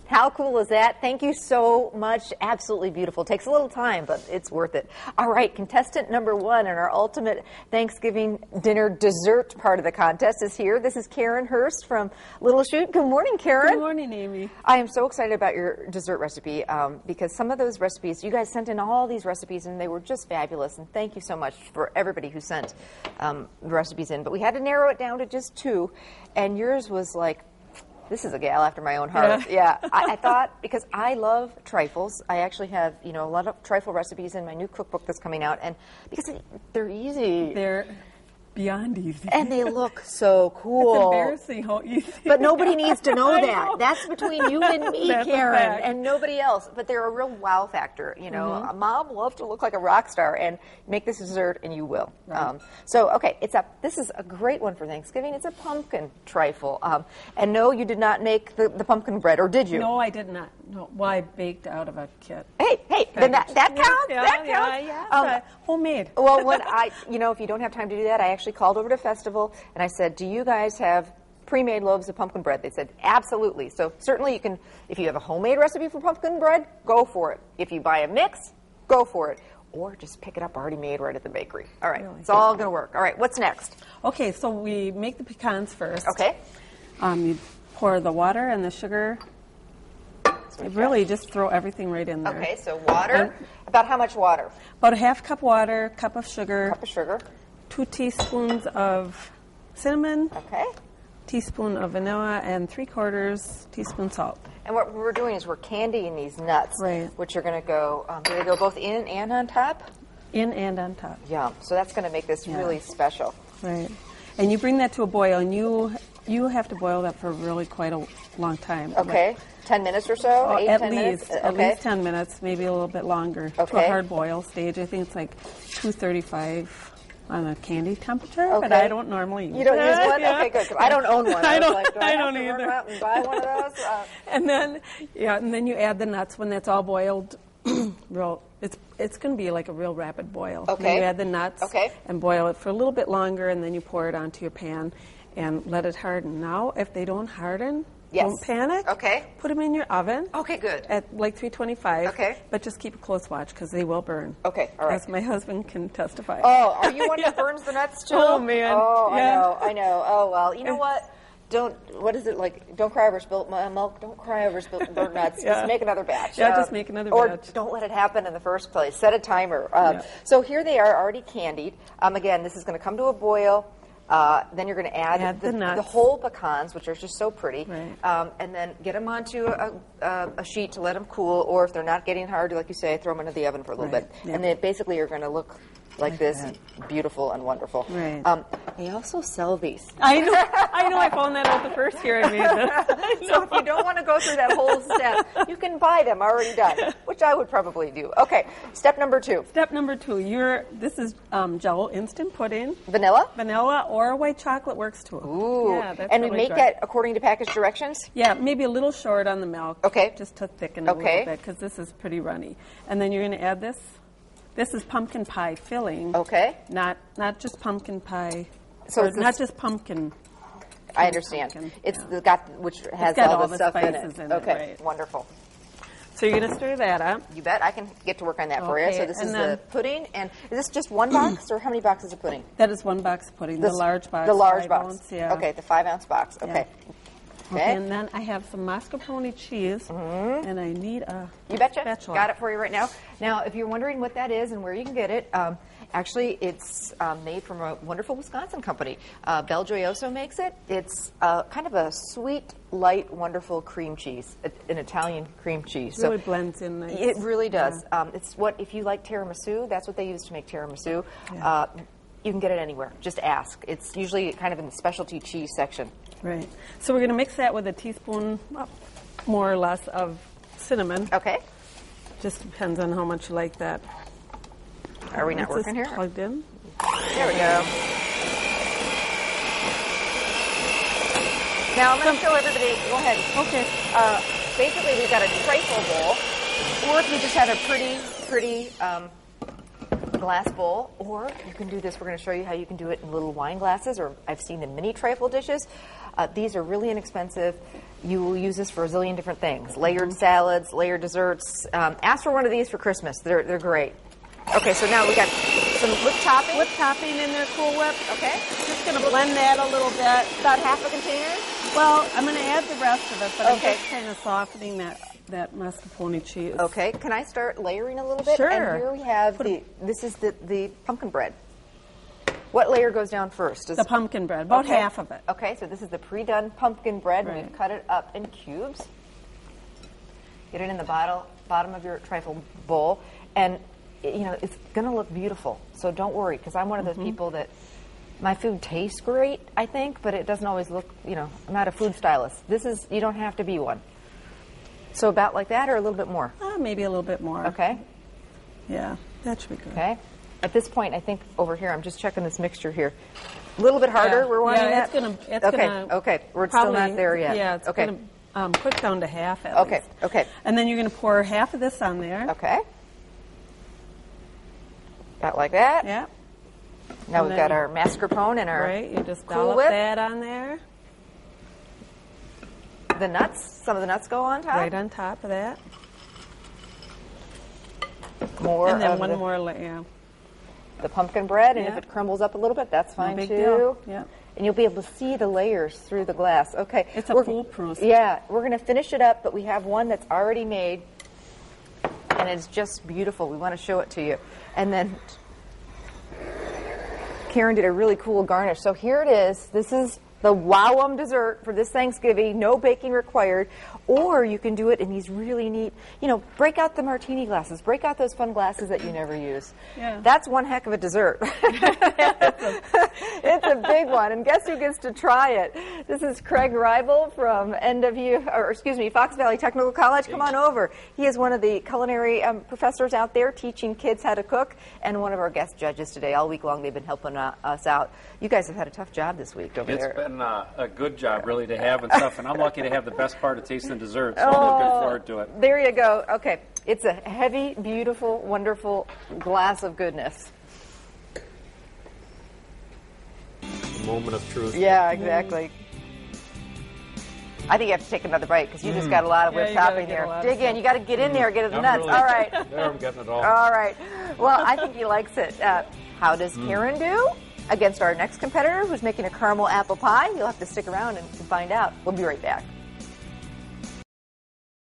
How cool is that? Thank you so much. Absolutely beautiful. Takes a little time, but it's worth it. All right, contestant number 1 in our ultimate Thanksgiving dinner dessert part of the contest is here. This is Karen Hurst from Little Chute. Good morning, Karen. Good morning, Amy. I am so excited about your dessert recipe because some of those recipes, you guys sent in all these recipes and they were just fabulous. And thank you so much for everybody who sent the recipes in. But we had to narrow it down to just 2, and yours was like, this is a gal after my own heart. Yeah, I thought, because I love trifles, I actually have, a lot of trifle recipes in my new cookbook that's coming out, and because they're easy. They're beyond easy. And they look so cool. It's embarrassing how easy. But nobody needs to know that. That's between you and me, That's Karen, and nobody else. But they're a real wow factor. A mom loves to look like a rock star, and make this dessert, and you will. Right. This is a great one for Thanksgiving. It's a pumpkin trifle. And no, you did not make the pumpkin bread, or did you? No, I did not. No, well, I baked out of a kit. Hey, then that counts. Yeah, that counts. Yeah, homemade. Well, when if you don't have time to do that, I actually called over to festival and I said, "Do you guys have pre-made loaves of pumpkin bread?" They said, "Absolutely." So certainly you can, if you have a homemade recipe for pumpkin bread, go for it. If you buy a mix, go for it. Or just pick it up already made right at the bakery. All right, really? It's all going to work. All right, what's next? Okay, so we make the pecans first. Okay. You pour the water and the sugar. Really, just throw everything right in there. Okay, so water. About how much water? About a half cup water, cup of sugar. Cup of sugar. 2 teaspoons of cinnamon. Okay. Teaspoon of vanilla, and 3/4 teaspoon salt. And what we're doing is we're candying these nuts, right, which are going to go, do they go both in and on top? In and on top. Yum. So that's going to make this really special. Right. And you bring that to a boil, and you have to boil that for really quite a long time. Okay. 10 minutes or so? 8, at 10 least. minutes? At least 10 minutes, maybe a little bit longer. Okay. To a hard boil stage. I think it's like 235 on a candy temperature, okay. But I don't normally use You don't use one? Yeah. Okay, good. I don't own one. I don't, like, do I don't have to either. run out and buy one of those? And then you add the nuts when that's all boiled. It's going to be like a real rapid boil. Okay. Then you add the nuts and boil it for a little bit longer, and then you pour it onto your pan and let it harden. Now, if they don't harden, don't panic. Okay. Put them in your oven. Okay, good. At like 325. Okay. But just keep a close watch because they will burn. Okay, all right. As my husband can testify. Oh, are you one that burns the nuts too? Oh, man. Oh, yeah. I know. Oh, well, you know what? Don't cry over spilt milk. Don't cry over spilt burnt nuts. Yeah. Just make another batch. Yeah, just make another batch. Or don't let it happen in the first place. Set a timer. So here they are already candied. Again, this is going to come to a boil. Then you're going to add the whole pecans, which are just so pretty, right. And then get them onto a sheet to let them cool, or if they're not getting hard, like you say, throw them into the oven for a little bit. Yeah. And they basically are going to look like this, beautiful and wonderful. Right. They also sell these. I know. I found that out the first year I made this. So if you don't want to go through that whole step, you can buy them already done, which I would probably do. Okay, step number 2. Step number 2. This is Jello instant pudding. Vanilla? Vanilla or white chocolate works too. Ooh. Yeah, that's and really we make good. that according to package directions? Yeah, maybe a little short on the milk. Okay. Just to thicken it a little bit because this is pretty runny. And then you're going to add this. This is pumpkin pie filling. Okay. Not just pumpkin pie. So it's not just pumpkin. I understand. Pumpkin, It's which has all the stuff in it. Okay, right. Wonderful. So you're going to stir that up. You bet. I can get to work on that for you. So this is the pudding. And is this just one box, or how many boxes of pudding? That is 1 box of pudding. The large box. The large 5 box. ounce, yeah. Okay, the 5-ounce box. Okay. Yeah. Okay. And then I have some mascarpone cheese, and I need a You betcha. spatula. Got it for you right now. Now, if you're wondering what that is and where you can get it, actually, it's made from a wonderful Wisconsin company. Bel Gioioso makes it. It's kind of a sweet, light, wonderful cream cheese, an Italian cream cheese. It really blends in nice. It really does. It's if you like tiramisu, that's what they use to make tiramisu. Yeah. You can get it anywhere. Just ask. It's usually kind of in the specialty cheese section. Right. So we're going to mix that with a teaspoon, more or less, of cinnamon. Okay. Just depends on how much you like that. Are we not working here? Plugged in. There we go. Now I'm going to show everybody. Go ahead. Okay. Basically, we've got a trifle bowl, or if you just have a pretty a glass bowl, or you can do this. We're going to show you how you can do it in little wine glasses, or I've seen the mini trifle dishes. These are really inexpensive. You will use this for a zillion different things. Layered salads, layered desserts. Ask for one of these for Christmas. They're great. Okay, so now we got some whipped topping. Whipped topping in there, Cool Whip. Okay. Just going to blend that a little bit. About half a container? Well, I'm going to add the rest of it, but I'm just kind of softening that mascarpone cheese. Okay, can I start layering a little bit? Sure. And here we have this is the pumpkin bread. What layer goes down first? The pumpkin bread, about half of it. Okay, so this is the pre-done pumpkin bread. Right. We've cut it up in cubes. Get it in the bottom of your trifle bowl, and it's going to look beautiful. So don't worry, because I'm one of those people that my food tastes great, I think, but it doesn't always look. I'm not a food stylist. You don't have to be one. So about like that, or a little bit more? Maybe a little bit more. Okay. Yeah, that should be good. Okay. At this point, I think over here, I'm just checking this mixture here. A little bit harder. We're wanting that. It's gonna. Okay. We're still not there yet. Yeah. It's gonna cook down to half at least. Okay. And then you're gonna pour half of this on there. Okay. About like that. Yeah. Now we've got our mascarpone and our right. You just Cool dollop Whip. that on there. The nuts. Some of the nuts go on top. Right on top of that. More. And then of one more layer. The pumpkin bread, and if it crumbles up a little bit, that's fine no big too. Deal. Yeah. And you'll be able to see the layers through the glass. Okay. It's a foolproof. Yeah, we're going to finish it up, but we have one that's already made, and it's just beautiful. We want to show it to you. And then Karen did a really cool garnish. So here it is. This is the Wow-Um dessert for this Thanksgiving. No baking required. Or you can do it in these really neat, break out the martini glasses. Break out those fun glasses that you never use. Yeah. That's one heck of a dessert. It's a big one. And guess who gets to try it? This is Craig Reibel from Fox Valley Technical College. Come on over. He is one of the culinary professors out there teaching kids how to cook, and one of our guest judges today. All week long they've been helping us out. You guys have had a tough job this week over there. It's been a good job, really, to have and stuff, and I'm lucky to have the best part of tasting dessert, so I'm looking forward to it. There you go. Okay. It's a heavy, beautiful, wonderful glass of goodness. A moment of truth. Yeah, exactly. I think you have to take another bite, because you just got a lot of whipped topping there. Dig in. You got to get in there, get the nuts. Really, all right. There, I'm getting it all. All right. Well, I think he likes it. How does Karen do against our next competitor, who's making a caramel apple pie? You'll have to stick around and find out. We'll be right back.